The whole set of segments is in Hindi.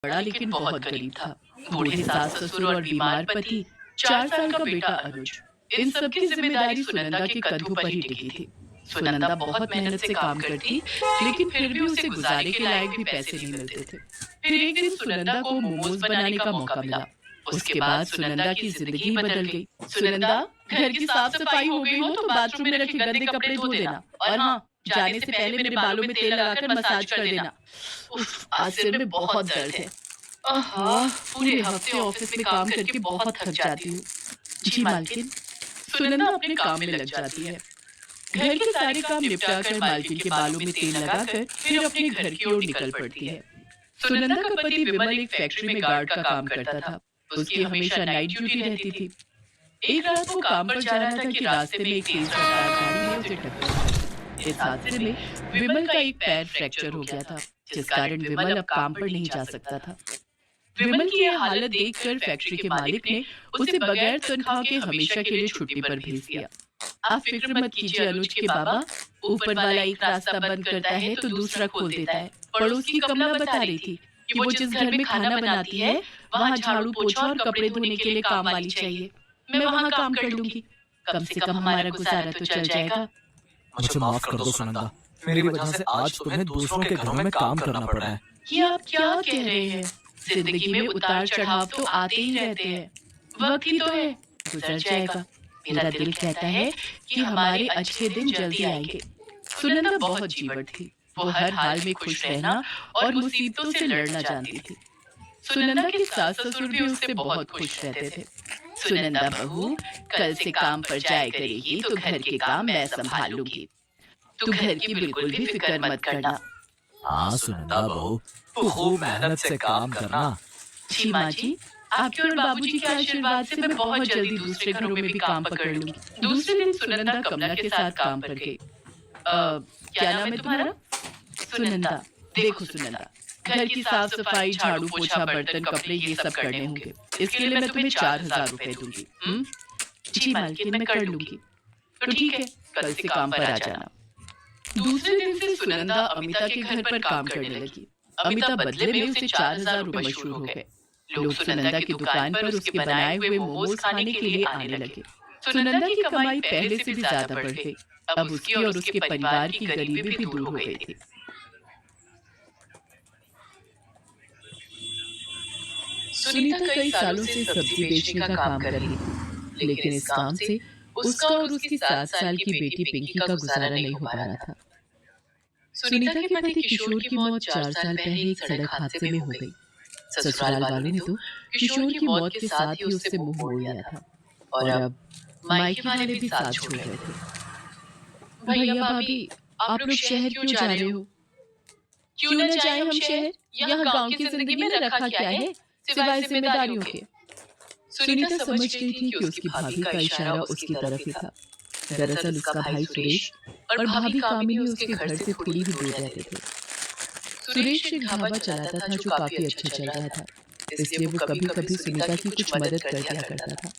बड़ा लेकिन बहुत गरीब था। बूढ़े सास ससुर और बीमार पति, 4 साल का बेटा अनुज, इन सब की जिम्मेदारी सुनंदा के कंधों पर ही टिकी थी। सुनंदा बहुत मेहनत से काम करती, लेकिन फिर भी उसे गुजारे के लायक भी पैसे नहीं मिलते थे। फिर एक दिन सुनंदा को मोमोज बनाने का मौका मिला। उसके बाद सुनंदा की जिंदगी बदल गई। सुनंदा, घर की साफ सफाई हो गई हो तो बाथरूम में रखे गंदे कपड़े धो देना, और हाँ, जाने से पहले मेरे बालों में तेल लगाकर मसाज कर देना। उफ, आज सिर में बहुत दर्द है। आहा, पूरे हफ्ते ऑफिस में काम करके बहुत थक जाती हूँ। जी मालकिन। सुनंदा अपने काम में लग जाती है। घर के सारे काम निपटा कर मालकिन के बालों में तेल लगाकर फिर अपने घर की ओर निकल पड़ती है। सुनंदा का पति विमल एक फैक्ट्री में गार्ड का काम करता था। उसकी हमेशा नाइट ड्यूटी रहती थी। एक रात वो काम पर जा रहा था कि रास्ते में एक तेज रफ्तार गाड़ी ने उसे टक्कर। इस हादसे में विमल का एक पैर फ्रैक्चर हो गया था, जिस कारण विमल अब काम पर नहीं जा सकता था। विमल की यह हालत देखकर फैक्ट्री के मालिक ने उसे बगैर तनख्वाह के हमेशा के लिए छुट्टी पर भेज दिया। आप फिक्र मत कीजिए अनुज के बाबा, ऊपर वाला एक रास्ता बंद करता है तो दूसरा खोल देता है। पड़ोस की कमला बता रही थी कि वो जिस घर में खाना बनाती है, वहाँ झाड़ू पोछा और कपड़े धोने के लिए काम वाली चाहिए। मैं वहाँ काम कर लूंगी, कम से कम हमारा गुजारा तो चल जाएगा। मुझे माफ कर दो सुनंदा, मेरी वजह से आज तुम्हें दूसरों के घरों में काम करना पड़ा है। ये आप क्या कह रहे हैं? जिंदगी में उतार चढ़ाव तो आते ही रहते हैं। वक्त ही तो है, गुजर जाएगा। मेरा दिल कहता है कि हमारे अच्छे दिन जल्दी आएंगे। सुनंदा बहुत जीवट थी। वो हर हाल में खुश रहना और मुसीबतों से लड़ना जानती थी। सुनंदा के सास ससुर भी उससे बहुत खुश रहते थे। सुनंदा बहू, कल से काम पर जाया करेगी तो घर के काम मैं संभाल लूंगी। तू घर की बिल्कुल भी फिक्र मत करना। हाँ सुनंदा बहू, तू खूब मेहनत से काम करना। जी माँ जी, आपके और बाबूजी के आशीर्वाद से मैं बहुत जल्दी दूसरे घरों में भी काम पकड़ लूंगी। दूसरे दिन सुनंदा कमला के साथ काम पर गई। क्या नाम है तुम्हारा? सुनंदा। देखो सुनंदा, घर की साफ सफाई, झाड़ू पोछा, बर्तन, कपड़े, ये सब करने होंगे। इसके लिए मैं तुम्हें 4,000 रुपए दूंगी। जी मालकिन, मैं कर लूंगी। तो ठीक है, कल से काम पर आ जाना। दूसरे दिन से सुनंदा अमिता के घर पर काम करने लगी। अमिता बदले में उसे 4,000 रुपए मशहूर हो गए। लोग सुनंदा की दुकान पर उसके बनाए हुए मोमोज खाने के लिए आने लगे। सुनंदा की कमाई पहले से भी ज्यादा बढ़ गई। अब उसकी और उसके परिवार की गरीबी भी दूर हो गई थी। सुनीता कई सालों से सब्जी बेचने का काम कर रही थी, लेकिन इस काम से उसका और उसकी 7 साल की बेटी पिंकी का गुजारा नहीं हो पा रहा था। सुनीता के पति किशोर की मौत 4 साल पहले एक सड़क हादसे में हो गई। ससुराल वालों ने तो किशोर की मौत के साथ ही उससे मुंह मोड़ लिया था, और अब मायके वाले भी साथ छोड़ रहे थे। भैया भाभी, आप लोग शहर क्यों जा रहे हो? क्यों न जाए हम शहर? यहाँ गांव की जिंदगी में रखा क्या है सिवाय जिम्मेदारियों के? सुनीता समझ गई थी कि उसकी भाभी का इशारा उसकी तरफ ही था। दरअसल उसका भाई सुरेश और भाभी कामिनी उसके घर से थोड़ी ही दूर रहते थे। सुरेश एक ढाबा चलाता था जो काफी अच्छा चल रहा था, इसलिए वो कभी कभी सुनीता की कुछ मदद कर दिया करता था।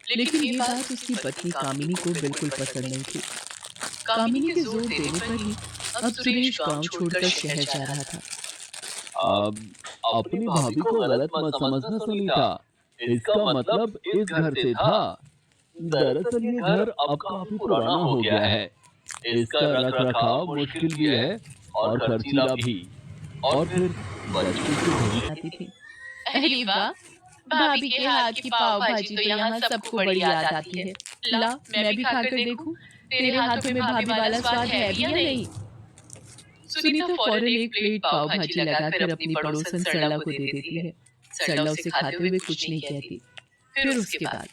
लेकिन ये बात उसकी पत्नी कामिनी को बिल्कुल पसंद नहीं थी। कामिनी के जोर देने पर ही अब सुरेश गांव छोड़कर शहर जा रहा था। अब अपनी भाभी को गलत मत समझना सुनीता, इसका मतलब इस घर से था। दरअसल ये घर अब काफी पुराना हो गया है। इसका रख रखाव मुश्किल भी है और खर्चीला भी। और फिर बच्चों की भविष्य आती थी। अरे वाह, भाभी के हाथ की पाव भाजी तो यहाँ सबको बड़ी याद आती है। ला, मैं भी खाकर देखूं, तेरे हाथों में भाभी वाला स्वाद है भी या नहीं? सुनीता फौरन एक प्लेट पाव भाजी लगाकर अपनी पड़ोसन सरला को दे देती है। सरला उसे खाते हुए कुछ नहीं कहती। फिर उसके बाद,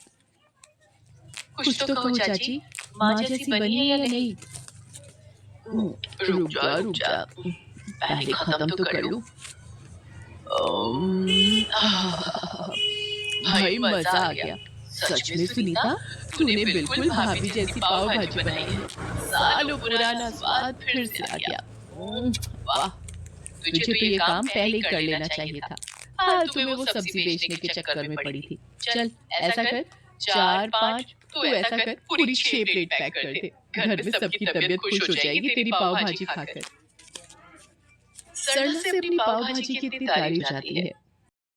कुछ तो कहो चाची, माँ जैसी बनी है या नहीं? रुक जा रुक जा, पहले खत्म तो कर लूं। भाई मजा आ गया। सच में सुनीता, तूने बिल्कुल भाभी जैसी पाव भाजी बनाई है। सालों पुराना स्वाद फिर से आ गया। वाह, तुझे तो ये काम पहले ही कर लेना चाहिए था। फालतू में वो सब्जी बेचने के चक्कर में पड़ी थी। चल ऐसा कर, 4-5 तू ऐसा कर, पूरी 6 प्लेट पैक कर दे। घर में सबकी तबीयत खुश हो जाएगी तेरी पाव भाजी खाकर। सरला से अपनी पाव भाजी की इतनी तारीफ जाती है